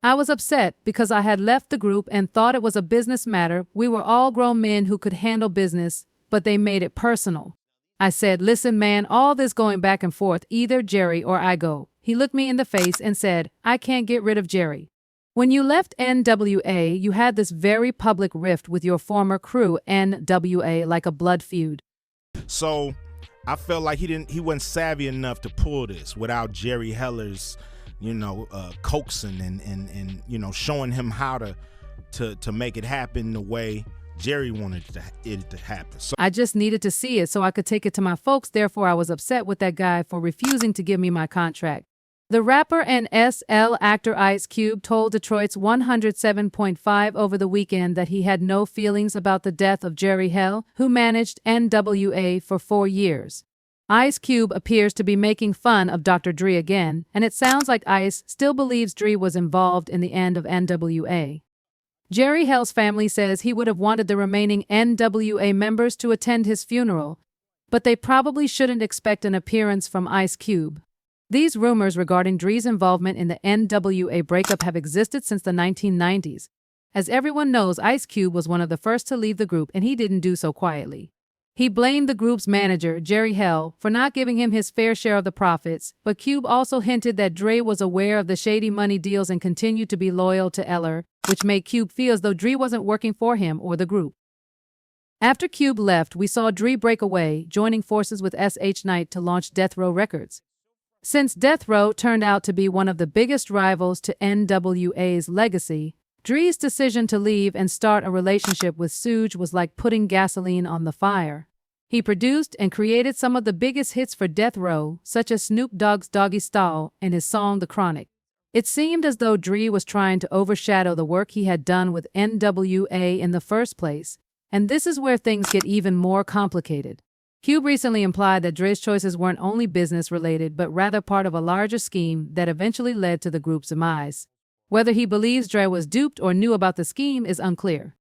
I was upset because I had left the group and thought it was a business matter. We were all grown men who could handle business, but they made it personal. I said, "Listen, man, all this going back and forth, either Jerry or I go." He looked me in the face and said, "I can't get rid of Jerry." When you left N.W.A., you had this very public rift with your former crew, N.W.A., like a blood feud. So I felt like he wasn't savvy enough to pull this without Jerry Heller's, coaxing and showing him how to make it happen the way Jerry wanted it to happen. So I just needed to see it so I could take it to my folks. Therefore, I was upset with that guy for refusing to give me my contract. The rapper and SL actor Ice Cube told Detroit's 107.5 over the weekend that he had no feelings about the death of Jerry Heller, who managed N.W.A. for 4 years. Ice Cube appears to be making fun of Dr. Dre again, and it sounds like Ice still believes Dre was involved in the end of N.W.A. Jerry Heller's family says he would have wanted the remaining N.W.A. members to attend his funeral, but they probably shouldn't expect an appearance from Ice Cube. These rumors regarding Dre's involvement in the N.W.A. breakup have existed since the 1990s. As everyone knows, Ice Cube was one of the first to leave the group, and he didn't do so quietly. He blamed the group's manager, Jerry Heller, for not giving him his fair share of the profits, but Cube also hinted that Dre was aware of the shady money deals and continued to be loyal to Heller, which made Cube feel as though Dre wasn't working for him or the group. After Cube left, we saw Dre break away, joining forces with S.H. Knight to launch Death Row Records. Since Death Row turned out to be one of the biggest rivals to N.W.A.'s legacy, Dre's decision to leave and start a relationship with Suge was like putting gasoline on the fire. He produced and created some of the biggest hits for Death Row, such as Snoop Dogg's Doggy Style and his song The Chronic. It seemed as though Dre was trying to overshadow the work he had done with N.W.A. in the first place, and this is where things get even more complicated. Cube recently implied that Dre's choices weren't only business-related but rather part of a larger scheme that eventually led to the group's demise. Whether he believes Dre was duped or knew about the scheme is unclear.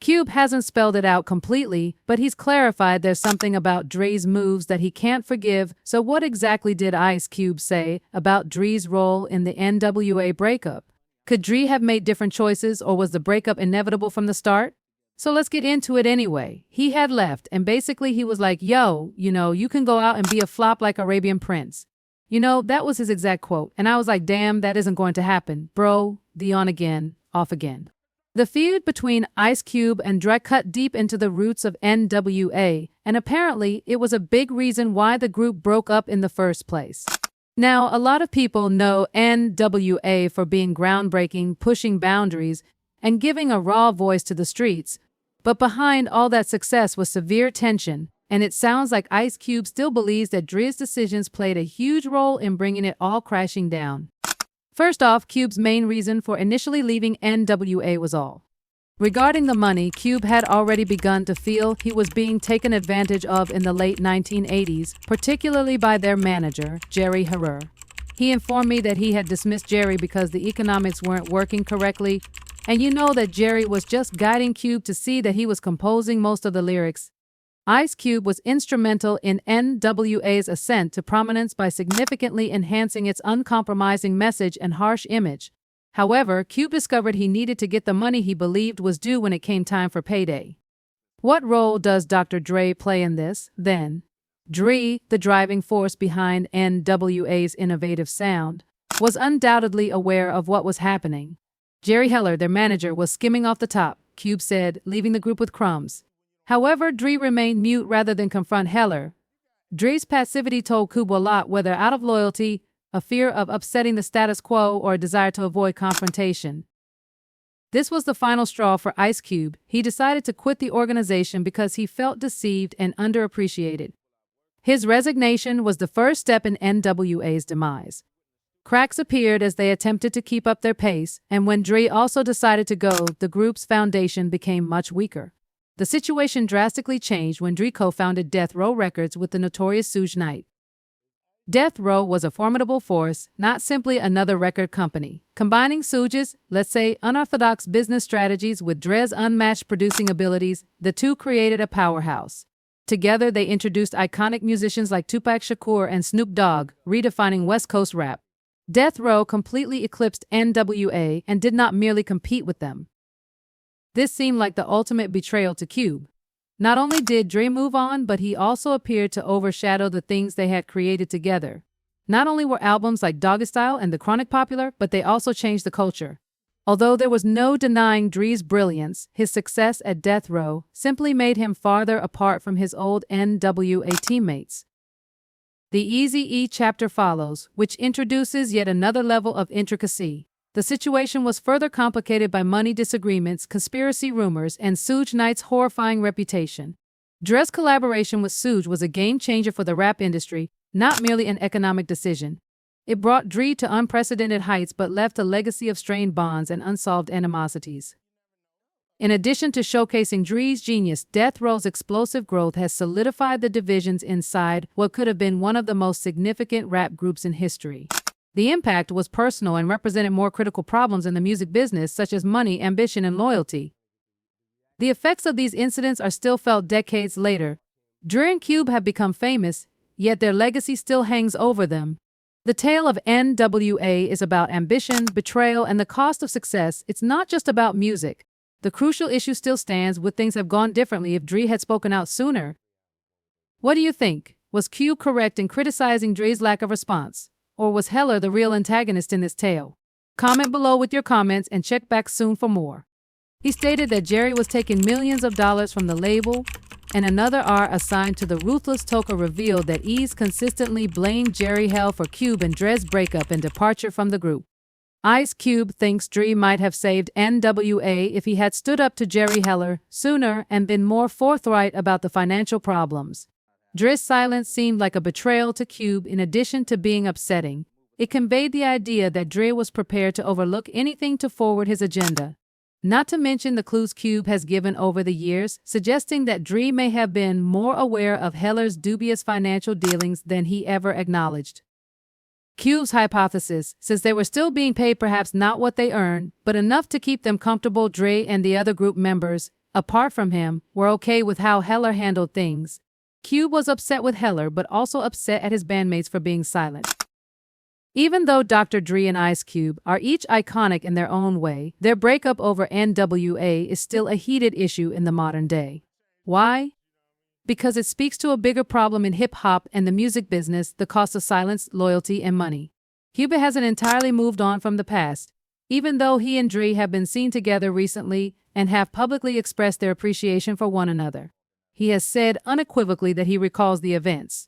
Cube hasn't spelled it out completely, but he's clarified there's something about Dre's moves that he can't forgive. So what exactly did Ice Cube say about Dre's role in the N.W.A. breakup? Could Dre have made different choices, or was the breakup inevitable from the start? So let's get into it anyway. He had left, and basically he was like, "Yo, you can go out and be a flop like Arabian Prince." That was his exact quote, and I was like, damn, that isn't going to happen. Bro, the on again, off again. The feud between Ice Cube and Dre cut deep into the roots of N.W.A., and apparently it was a big reason why the group broke up in the first place. Now, a lot of people know N.W.A. for being groundbreaking, pushing boundaries, and giving a raw voice to the streets, but behind all that success was severe tension, and it sounds like Ice Cube still believes that Dre's decisions played a huge role in bringing it all crashing down. First off, Cube's main reason for initially leaving N.W.A. was all. Regarding the money, Cube had already begun to feel he was being taken advantage of in the late 1980s, particularly by their manager, Jerry Heller. He informed me that he had dismissed Jerry because the economics weren't working correctly, and that Jerry was just guiding Cube to see that he was composing most of the lyrics. Ice Cube was instrumental in N.W.A.'s ascent to prominence by significantly enhancing its uncompromising message and harsh image. However, Cube discovered he needed to get the money he believed was due when it came time for payday. What role does Dr. Dre play in this, then? Dre, the driving force behind N.W.A.'s innovative sound, was undoubtedly aware of what was happening. Jerry Heller, their manager, was skimming off the top, Cube said, leaving the group with crumbs. However, Dre remained mute rather than confront Heller. Dre's passivity told Cube a lot, whether out of loyalty, a fear of upsetting the status quo, or a desire to avoid confrontation. This was the final straw for Ice Cube. He decided to quit the organization because he felt deceived and underappreciated. His resignation was the first step in N.W.A.'s demise. Cracks appeared as they attempted to keep up their pace, and when Dre also decided to go, the group's foundation became much weaker. The situation drastically changed when Dre co-founded Death Row Records with the notorious Suge Knight. Death Row was a formidable force, not simply another record company. Combining Suge's, let's say, unorthodox business strategies with Dre's unmatched producing abilities, the two created a powerhouse. Together, they introduced iconic musicians like Tupac Shakur and Snoop Dogg, redefining West Coast rap. Death Row completely eclipsed N.W.A. and did not merely compete with them. This seemed like the ultimate betrayal to Cube. Not only did Dre move on, but he also appeared to overshadow the things they had created together. Not only were albums like Doggy Style and The Chronic popular, but they also changed the culture. Although there was no denying Dre's brilliance, his success at Death Row simply made him farther apart from his old N.W.A. teammates. The Eazy-E chapter follows, which introduces yet another level of intricacy. The situation was further complicated by money disagreements, conspiracy rumors, and Suge Knight's horrifying reputation. Dre's collaboration with Suge was a game-changer for the rap industry, not merely an economic decision. It brought Dre to unprecedented heights but left a legacy of strained bonds and unsolved animosities. In addition to showcasing Dre's genius, Death Row's explosive growth has solidified the divisions inside what could have been one of the most significant rap groups in history. The impact was personal and represented more critical problems in the music business, such as money, ambition, and loyalty. The effects of these incidents are still felt decades later. Dre and Cube have become famous, yet their legacy still hangs over them. The tale of N.W.A. is about ambition, betrayal, and the cost of success. It's not just about music. The crucial issue still stands: would things have gone differently if Dre had spoken out sooner? What do you think? Was Cube correct in criticizing Dre's lack of response? Or was Heller the real antagonist in this tale? Comment below with your comments and check back soon for more. He stated that Jerry was taking millions of dollars from the label, and another R assigned to the ruthless Toka revealed that Ease consistently blamed Jerry Hell for Cube and Dre's breakup and departure from the group. Ice Cube thinks Dre might have saved N.W.A. if he had stood up to Jerry Heller sooner and been more forthright about the financial problems. Dre's silence seemed like a betrayal to Cube in addition to being upsetting. It conveyed the idea that Dre was prepared to overlook anything to forward his agenda. Not to mention the clues Cube has given over the years, suggesting that Dre may have been more aware of Heller's dubious financial dealings than he ever acknowledged. Cube's hypothesis, since they were still being paid perhaps not what they earned, but enough to keep them comfortable, Dre and the other group members, apart from him, were okay with how Heller handled things. Cube was upset with Heller but also upset at his bandmates for being silent. Even though Dr. Dre and Ice Cube are each iconic in their own way, their breakup over N.W.A. is still a heated issue in the modern day. Why? Because it speaks to a bigger problem in hip-hop and the music business: the cost of silence, loyalty, and money. Cube hasn't entirely moved on from the past, even though he and Dre have been seen together recently and have publicly expressed their appreciation for one another. He has said unequivocally that he recalls the events.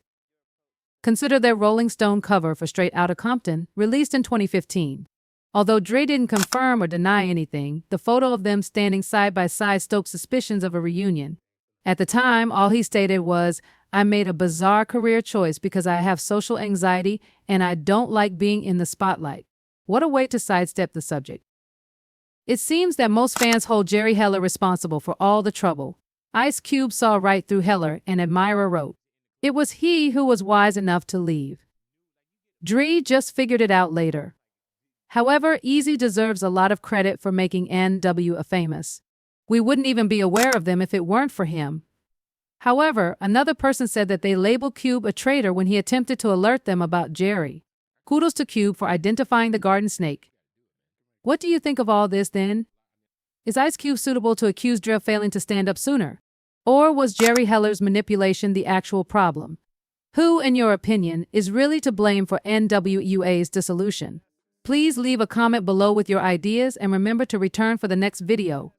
Consider their Rolling Stone cover for Straight Outta Compton, released in 2015. Although Dre didn't confirm or deny anything, the photo of them standing side by side stoked suspicions of a reunion. At the time, all he stated was, "I made a bizarre career choice because I have social anxiety and I don't like being in the spotlight." What a way to sidestep the subject. It seems that most fans hold Jerry Heller responsible for all the trouble. Ice Cube saw right through Heller, and admirer wrote, "It was he who was wise enough to leave. Dre just figured it out later." However, Eazy deserves a lot of credit for making N.W.A. famous. We wouldn't even be aware of them if it weren't for him. However, another person said that they labeled Cube a traitor when he attempted to alert them about Jerry. Kudos to Cube for identifying the garden snake. What do you think of all this then? Is Ice Cube suitable to accuse Dre of failing to stand up sooner? Or was Jerry Heller's manipulation the actual problem? Who, in your opinion, is really to blame for N.W.A.'s dissolution? Please leave a comment below with your ideas and remember to return for the next video.